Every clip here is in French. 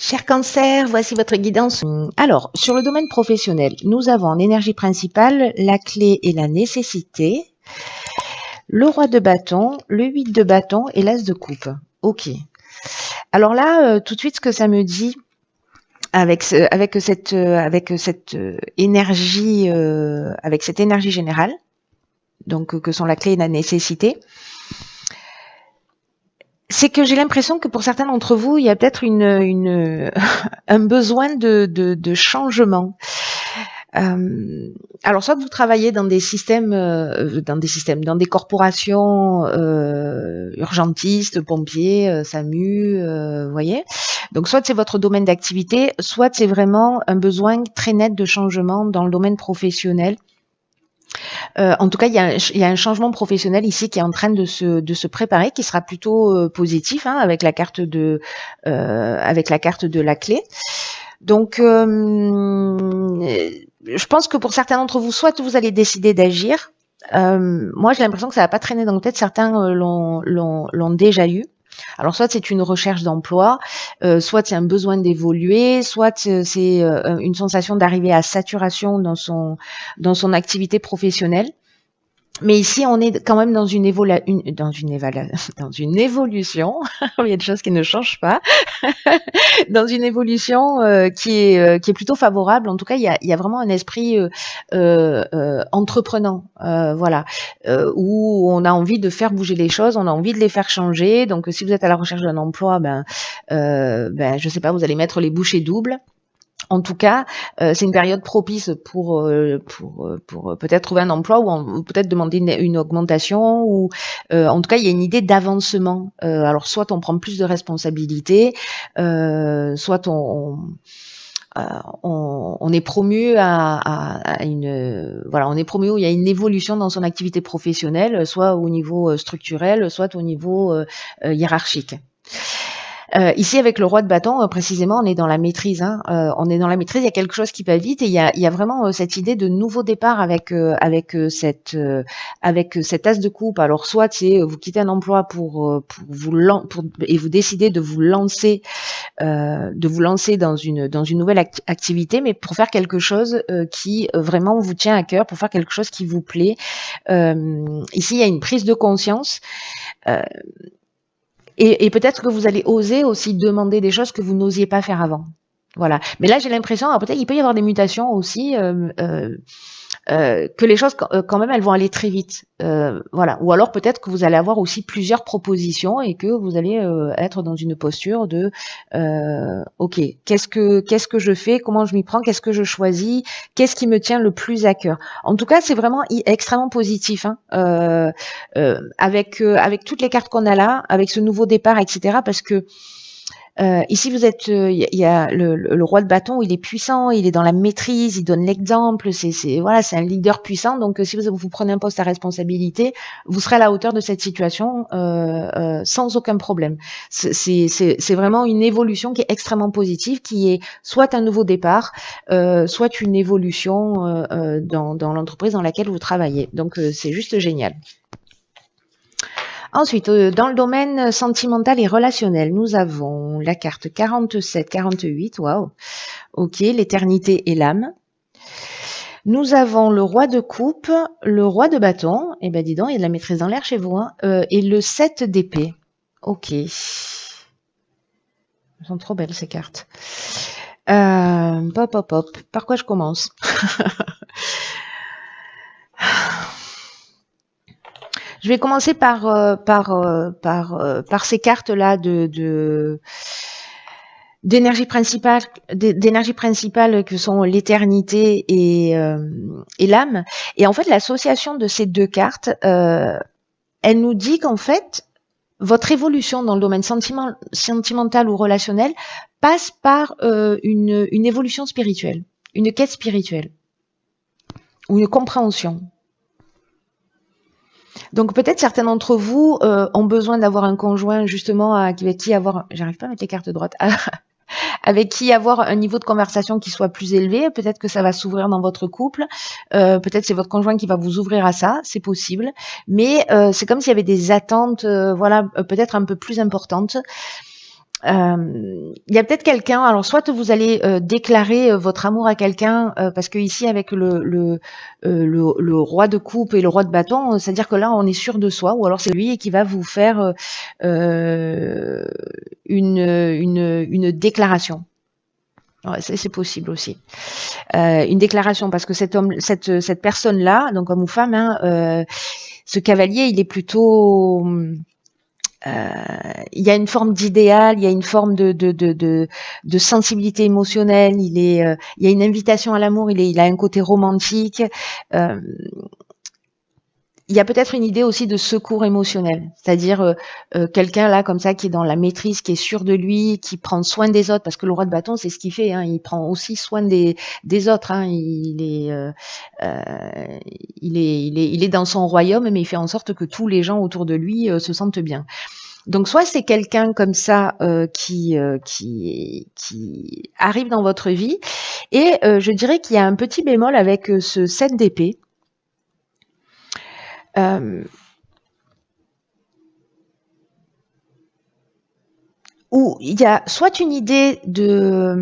Cher Cancer, voici votre guidance. Alors, sur le domaine professionnel, nous avons en énergie principale la clé et la nécessité, le roi de bâton, le 8 de bâton et l'as de coupe. Ok. Alors là, tout de suite, ce que ça me dit avec cette énergie générale, donc que sont la clé et la nécessité, c'est que j'ai l'impression que pour certains d'entre vous, il y a peut-être un besoin de changement. Alors soit vous travaillez dans des dans des corporations urgentistes, pompiers, SAMU, vous voyez. Donc soit c'est votre domaine d'activité, soit c'est vraiment un besoin très net de changement dans le domaine professionnel. En tout cas, il y a un changement professionnel ici qui est en train de se préparer, qui sera plutôt positif, hein, avec la carte de la clé. Donc, je pense que pour certains d'entre vous, soit vous allez décider d'agir. Moi, j'ai l'impression que ça va pas traîner dans la tête. Certains l'ont déjà eu. Alors, soit c'est une recherche d'emploi, soit c'est un besoin d'évoluer, soit c'est une sensation d'arriver à saturation dans son activité professionnelle. Mais ici, on est quand même dans une évolution. Il y a des choses qui ne changent pas. Dans une évolution qui est plutôt favorable. En tout cas, il y a vraiment un esprit entreprenant, voilà, où on a envie de faire bouger les choses, on a envie de les faire changer. Donc, si vous êtes à la recherche d'un emploi, je sais pas, vous allez mettre les bouchées doubles. En tout cas, c'est une période propice pour peut-être trouver un emploi ou peut-être demander une augmentation ou en tout cas il y a une idée d'avancement. Alors soit on prend plus de responsabilités, soit on est promu on est promu où il y a une évolution dans son activité professionnelle, soit au niveau structurel, soit au niveau hiérarchique. Ici, avec le roi de bâton, précisément, on est dans la maîtrise. Hein. On est dans la maîtrise. Il y a quelque chose qui va vite et il y a vraiment cette idée de nouveau départ avec cet as de coupe. Alors, soit c'est vous quittez un emploi et vous décidez de vous lancer dans une nouvelle activité, mais pour faire quelque chose qui vraiment vous tient à cœur, pour faire quelque chose qui vous plaît. Ici, il y a une prise de conscience. Et peut-être que vous allez oser aussi demander des choses que vous n'osiez pas faire avant. Voilà. Mais là, j'ai l'impression, alors peut-être qu'il peut y avoir des mutations aussi, que les choses, quand même, elles vont aller très vite. Voilà. Ou alors peut-être que vous allez avoir aussi plusieurs propositions et que vous allez être dans une posture de ok, qu'est-ce que je fais, comment je m'y prends, qu'est-ce que je choisis, qu'est-ce qui me tient le plus à cœur. En tout cas, c'est vraiment extrêmement positif, hein, avec toutes les cartes qu'on a là, avec ce nouveau départ, etc. Parce que ici, vous êtes, il y a le roi de bâton, il est puissant, il est dans la maîtrise, il donne l'exemple, c'est un leader puissant. Donc, si vous prenez un poste à responsabilité, vous serez à la hauteur de cette situation sans aucun problème. C'est vraiment une évolution qui est extrêmement positive, qui est soit un nouveau départ, soit une évolution dans l'entreprise dans laquelle vous travaillez. Donc, c'est juste génial. Ensuite, dans le domaine sentimental et relationnel, nous avons la carte 47-48, waouh, ok, l'éternité et l'âme. Nous avons le roi de coupe, le roi de bâton, et ben dis donc, il y a de la maîtrise dans l'air chez vous, hein, et le 7 d'épée. Ok. Elles sont trop belles ces cartes. Hop. Par quoi je commence? Je vais commencer par ces cartes-là d'énergie principale que sont l'éternité et l'âme. Et en fait, l'association de ces deux cartes, elle nous dit qu'en fait, votre évolution dans le domaine sentimental ou relationnel passe par une évolution spirituelle, une quête spirituelle ou une compréhension. Donc peut-être certains d'entre vous ont besoin d'avoir un conjoint justement avec qui avoir, j'arrive pas à mettre les cartes droites, avec qui avoir un niveau de conversation qui soit plus élevé. Peut-être que ça va s'ouvrir dans votre couple. Peut-être c'est votre conjoint qui va vous ouvrir à ça, c'est possible. Mais c'est comme s'il y avait des attentes, peut-être un peu plus importantes. Il y a peut-être quelqu'un, alors soit vous allez déclarer votre amour à quelqu'un, parce que ici avec le roi de coupe et le roi de bâton, c'est-à-dire que là on est sûr de soi, ou alors c'est lui qui va vous faire euh, une déclaration. Ouais, c'est possible aussi. Une déclaration, parce que cet homme, cette personne-là, donc homme ou femme, hein, ce cavalier, il est plutôt il y a une forme d'idéal, il y a une forme de sensibilité émotionnelle, il y a une invitation à l'amour, il a un côté romantique. Euh, il y a peut-être une idée aussi de secours émotionnel, c'est-à-dire quelqu'un là comme ça qui est dans la maîtrise, qui est sûr de lui, qui prend soin des autres, parce que le roi de bâton c'est ce qu'il fait, hein, il prend aussi soin des autres, hein, il est dans son royaume, mais il fait en sorte que tous les gens autour de lui se sentent bien. Donc soit c'est quelqu'un comme ça qui arrive dans votre vie, et je dirais qu'il y a un petit bémol avec ce 7 d'épée. Où il y a soit une idée de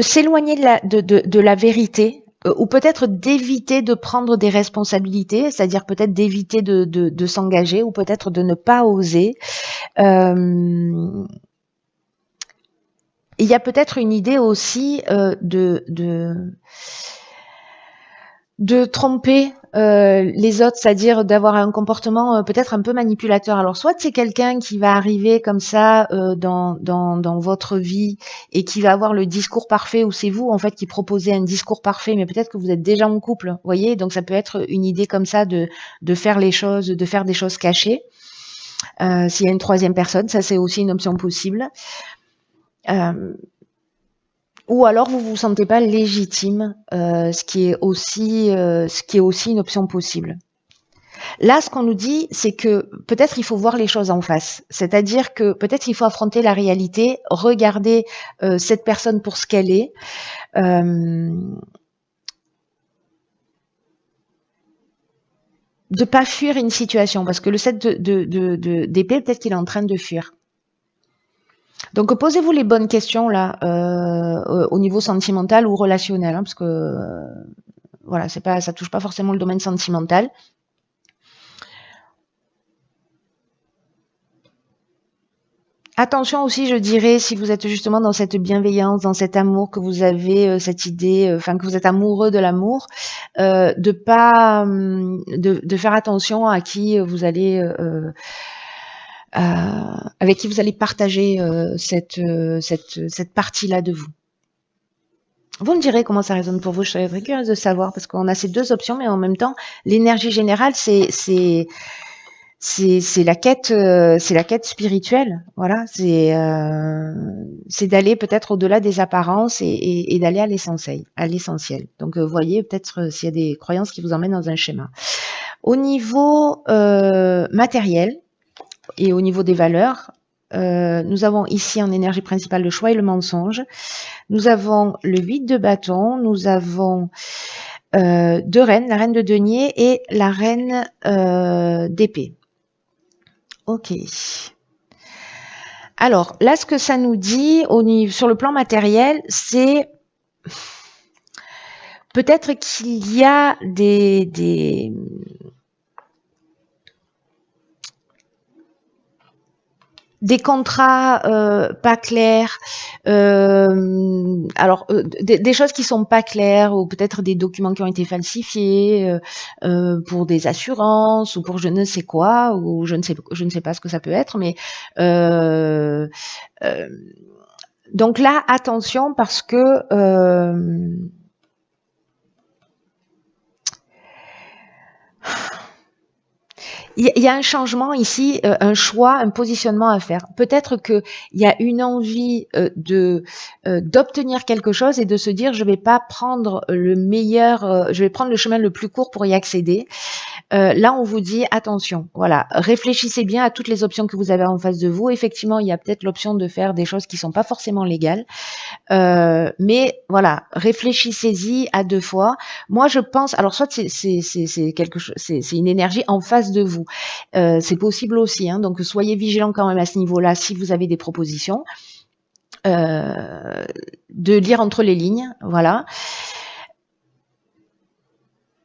s'éloigner de la vérité, ou peut-être d'éviter de prendre des responsabilités, c'est-à-dire peut-être d'éviter de s'engager, ou peut-être de ne pas oser. Il y a peut-être une idée aussi de tromper les autres, c'est-à-dire d'avoir un comportement peut-être un peu manipulateur. Alors soit c'est quelqu'un qui va arriver comme ça dans votre vie et qui va avoir le discours parfait, ou c'est vous en fait qui proposez un discours parfait, mais peut-être que vous êtes déjà en couple, vous voyez, donc ça peut être une idée comme ça de faire les choses, de faire des choses cachées. S'il y a une troisième personne, ça c'est aussi une option possible. Ou alors vous vous sentez pas légitime, ce qui est aussi une option possible. Là, ce qu'on nous dit, c'est que peut-être il faut voir les choses en face. C'est-à-dire que peut-être il faut affronter la réalité, regarder cette personne pour ce qu'elle est. De pas fuir une situation, parce que le 7 d'épée, peut-être qu'il est en train de fuir. Donc posez-vous les bonnes questions là, au niveau sentimental ou relationnel, hein, parce que voilà, ça touche pas forcément le domaine sentimental. Attention aussi, je dirais, si vous êtes justement dans cette bienveillance, dans cet amour, que vous avez cette idée, enfin que vous êtes amoureux de l'amour, de pas, de faire attention à qui vous allez, avec qui vous allez partager cette partie-là de vous. Vous me direz comment ça résonne pour vous. Je serais très curieuse de savoir, parce qu'on a ces deux options, mais en même temps, l'énergie générale, c'est la quête spirituelle. Voilà, c'est d'aller peut-être au-delà des apparences et d'aller à l'essentiel. Donc, vous voyez peut-être s'il y a des croyances qui vous emmènent dans un schéma. Au niveau matériel et au niveau des valeurs, nous avons ici en énergie principale le choix et le mensonge. Nous avons le 8 de bâton, nous avons deux reines, la reine de denier et la reine d'épée. Ok. Alors, là, ce que ça nous dit sur le plan matériel, c'est peut-être qu'il y a des contrats pas clairs, alors des choses qui sont pas claires, ou peut-être des documents qui ont été falsifiés pour des assurances ou pour je ne sais quoi, ou je ne sais pas ce que ça peut être, mais donc là attention, parce que il y a un changement ici, un choix, un positionnement à faire. Peut-être qu'il y a une envie d'obtenir quelque chose et de se dire je vais pas prendre le meilleur, je vais prendre le chemin le plus court pour y accéder. Là, on vous dit attention, voilà, réfléchissez bien à toutes les options que vous avez en face de vous. Effectivement, il y a peut-être l'option de faire des choses qui sont pas forcément légales, mais voilà, réfléchissez-y à deux fois. Moi, je pense, alors soit c'est quelque chose, c'est une énergie en face de vous. C'est possible aussi, hein, donc soyez vigilants quand même à ce niveau-là si vous avez des propositions. De lire entre les lignes, voilà.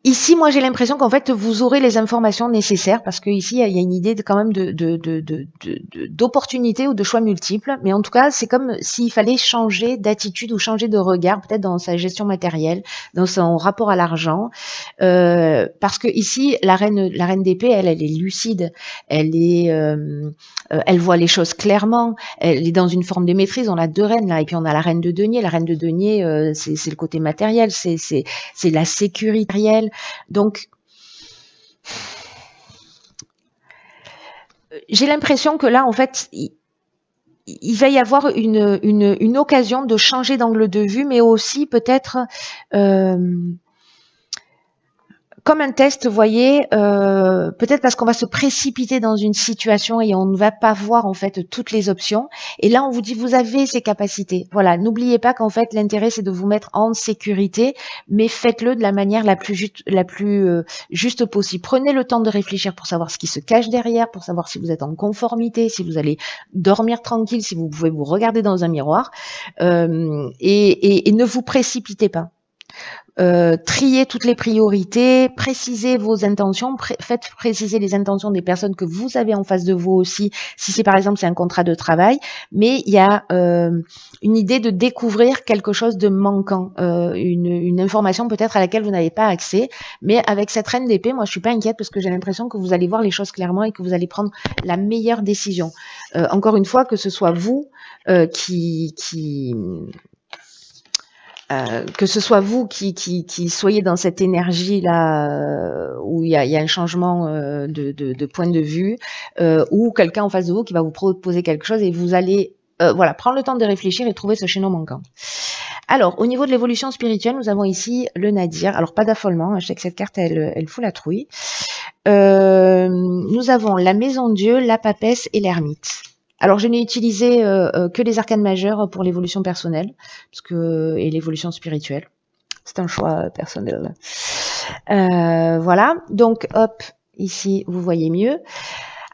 Ici, moi, j'ai l'impression qu'en fait, vous aurez les informations nécessaires parce que ici, il y a une idée quand même d'opportunité ou de choix multiples. Mais en tout cas, c'est comme s'il fallait changer d'attitude ou changer de regard, peut-être dans sa gestion matérielle, dans son rapport à l'argent, parce que ici, la reine d'épée, elle est lucide, elle voit les choses clairement, elle est dans une forme de maîtrise. On a deux reines là, et puis on a la reine de denier. La reine de denier, c'est le côté matériel, c'est la sécurité réelle. Donc, j'ai l'impression que là, en fait, il va y avoir une occasion de changer d'angle de vue, mais aussi peut-être comme un test, vous voyez, peut-être parce qu'on va se précipiter dans une situation et on ne va pas voir en fait toutes les options. Et là, on vous dit, vous avez ces capacités. Voilà, n'oubliez pas qu'en fait, l'intérêt, c'est de vous mettre en sécurité, mais faites-le de la manière la plus juste possible. Prenez le temps de réfléchir pour savoir ce qui se cache derrière, pour savoir si vous êtes en conformité, si vous allez dormir tranquille, si vous pouvez vous regarder dans un miroir, et ne vous précipitez pas. Triez toutes les priorités, précisez vos intentions, faites préciser les intentions des personnes que vous avez en face de vous aussi, si c'est par exemple c'est un contrat de travail, mais il y a une idée de découvrir quelque chose de manquant, une information peut-être à laquelle vous n'avez pas accès, mais avec cette reine d'épée, moi je suis pas inquiète parce que j'ai l'impression que vous allez voir les choses clairement et que vous allez prendre la meilleure décision. Encore une fois, que ce soit vous que ce soit vous qui soyez dans cette énergie-là où il y a un changement de point de vue, ou quelqu'un en face de vous qui va vous proposer quelque chose et vous allez voilà, prendre le temps de réfléchir et trouver ce chaînon manquant. Alors, au niveau de l'évolution spirituelle, nous avons ici le Nadir. Alors, pas d'affolement, je sais que cette carte, elle fout la trouille. Nous avons la Maison Dieu, la Papesse et l'Ermite. Alors, je n'ai utilisé que les arcanes majeures pour l'évolution personnelle et l'évolution spirituelle. C'est un choix personnel. Voilà. Donc, hop, ici, vous voyez mieux.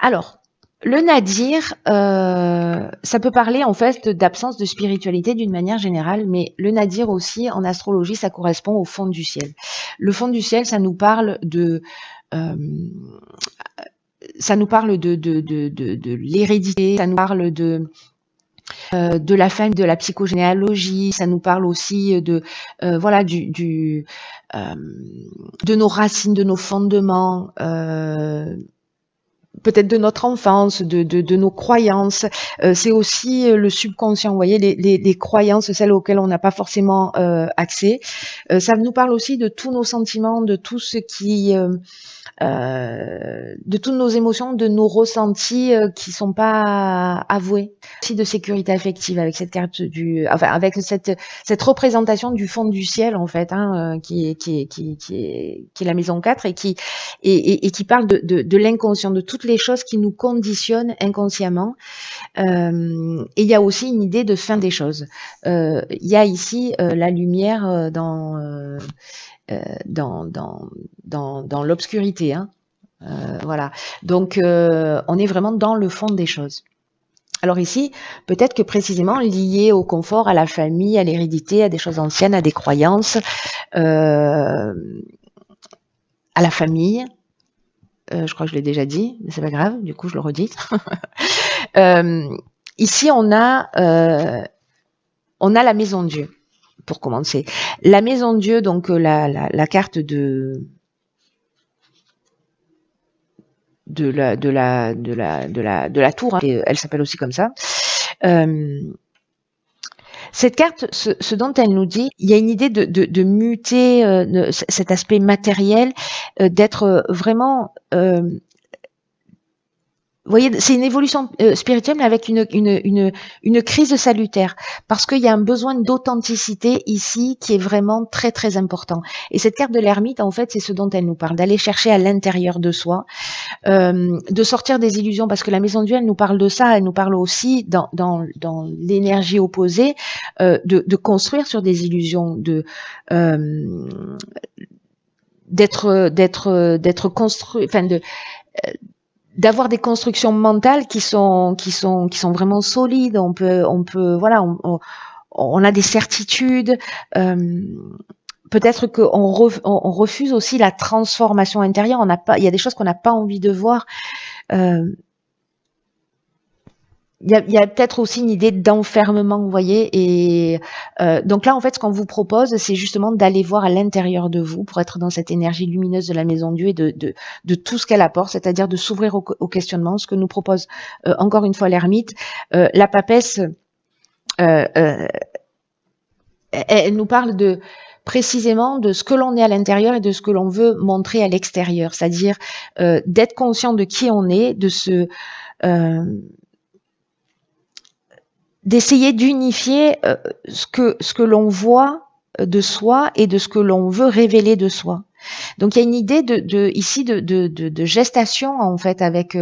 Alors, le Nadir, ça peut parler en fait d'absence de spiritualité d'une manière générale, mais le Nadir aussi, en astrologie, ça correspond au fond du ciel. Le fond du ciel, ça nous parle de l'hérédité, ça nous parle de la famille, de la psychogénéalogie, ça nous parle aussi de voilà de nos racines, de nos fondements, peut-être de notre enfance, de nos croyances. C'est aussi le subconscient, vous voyez, les croyances, celles auxquelles on n'a pas forcément accès. Ça nous parle aussi de tous nos sentiments, de tout ce qui de toutes nos émotions, de nos ressentis qui sont pas avoués. Aussi de sécurité affective avec cette carte avec cette représentation du fond du ciel en fait, hein, qui est la maison 4 et qui parle de l'inconscient, de toutes les choses qui nous conditionnent inconsciemment. Et il y a aussi une idée de fin des choses. Il y a ici la lumière dans l'obscurité, hein. Voilà. Donc on est vraiment dans le fond des choses. Alors ici, peut-être que précisément lié au confort, à la famille, à l'hérédité, à des choses anciennes, à des croyances, à la famille. Je crois que je l'ai déjà dit, mais c'est pas grave, du coup je le redis. Ici, on a la maison Dieu. Pour commencer, la maison Dieu, donc la carte de la tour, hein, elle s'appelle aussi comme ça. Cette carte, ce dont elle nous dit, il y a une idée de muter cet aspect matériel, d'être vraiment vous voyez, c'est une évolution spirituelle, mais avec une crise salutaire, parce qu'il y a un besoin d'authenticité ici qui est vraiment très très important. Et cette carte de l'ermite, en fait, c'est ce dont elle nous parle, d'aller chercher à l'intérieur de soi, de sortir des illusions, parce que la maison Dieu, elle nous parle de ça, elle nous parle aussi dans l'énergie opposée, de construire sur des illusions, d'être construit, enfin d'avoir des constructions mentales qui sont vraiment solides. On peut voilà, on a des certitudes. Peut-être on refuse aussi la transformation intérieure. Il y a des choses qu'on n'a pas envie de voir. Il y a peut-être aussi une idée d'enfermement, vous voyez. Et donc là, en fait, ce qu'on vous propose, c'est justement d'aller voir à l'intérieur de vous pour être dans cette énergie lumineuse de la Maison Dieu et de tout ce qu'elle apporte, c'est-à-dire de s'ouvrir au questionnement, ce que nous propose encore une fois l'ermite. La papesse, elle nous parle précisément de ce que l'on est à l'intérieur et de ce que l'on veut montrer à l'extérieur, c'est-à-dire d'être conscient de qui on est, d'essayer d'unifier ce que l'on voit de soi et de ce que l'on veut révéler de soi. Donc il y a une idée ici de gestation en fait avec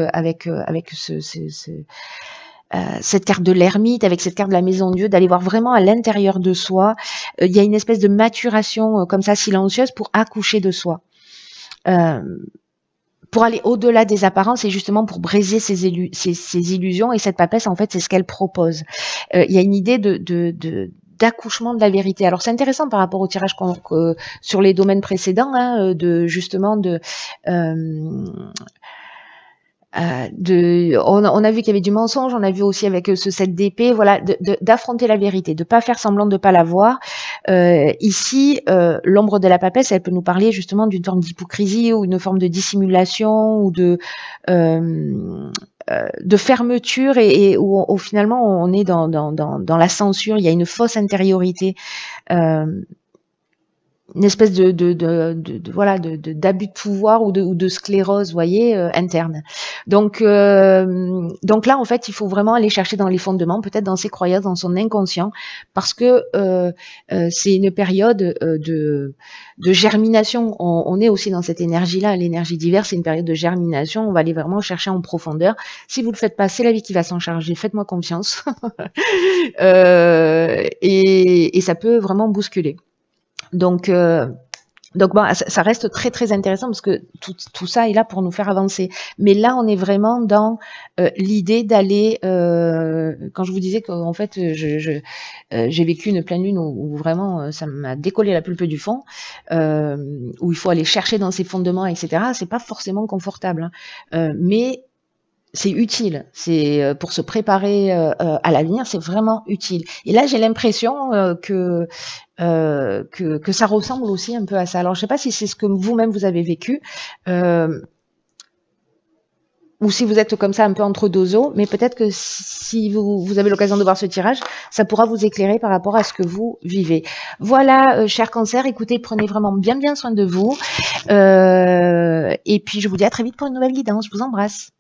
cette carte de l'ermite, avec cette carte de la Maison de Dieu, d'aller voir vraiment à l'intérieur de soi. Il y a une espèce de maturation comme ça silencieuse pour accoucher de soi. Pour aller au-delà des apparences et justement pour briser ces illusions. Et cette papesse, en fait, c'est ce qu'elle propose. Il y a une idée d'accouchement de la vérité. Alors c'est intéressant par rapport au tirage sur les domaines précédents, hein, on a vu qu'il y avait du mensonge, on a vu aussi avec ce 7 d'épée, voilà, d'affronter la vérité, de pas faire semblant de pas la voir. Ici, l'ombre de la papesse, elle peut nous parler justement d'une forme d'hypocrisie ou une forme de dissimulation ou de fermeture et où finalement on est dans la censure, il y a une fausse intériorité. Une espèce d'abus de pouvoir ou de sclérose, vous voyez, interne. Donc là, en fait, il faut vraiment aller chercher dans les fondements, peut-être dans ses croyances, dans son inconscient, parce que c'est une période de germination. On est aussi dans cette énergie-là, l'énergie diverse, c'est une période de germination. On va aller vraiment chercher en profondeur. Si vous le faites pas, c'est la vie qui va s'en charger. Faites-moi confiance. Et ça peut vraiment bousculer. Donc bon, ça reste très très intéressant parce que tout ça est là pour nous faire avancer. Mais là, on est vraiment dans l'idée d'aller. Quand je vous disais qu'en fait, j'ai vécu une pleine lune où vraiment ça m'a décollé la pulpe du fond, où il faut aller chercher dans ses fondements, etc. C'est pas forcément confortable, hein. Mais c'est utile, c'est pour se préparer à l'avenir, c'est vraiment utile. Et là, j'ai l'impression que ça ressemble aussi un peu à ça. Alors, je sais pas si c'est ce que vous-même vous avez vécu, ou si vous êtes comme ça un peu entre deux eaux, mais peut-être que si vous avez l'occasion de voir ce tirage, ça pourra vous éclairer par rapport à ce que vous vivez. Voilà, cher Cancer, écoutez, prenez vraiment bien soin de vous. Et puis, je vous dis à très vite pour une nouvelle guidance. Je vous embrasse.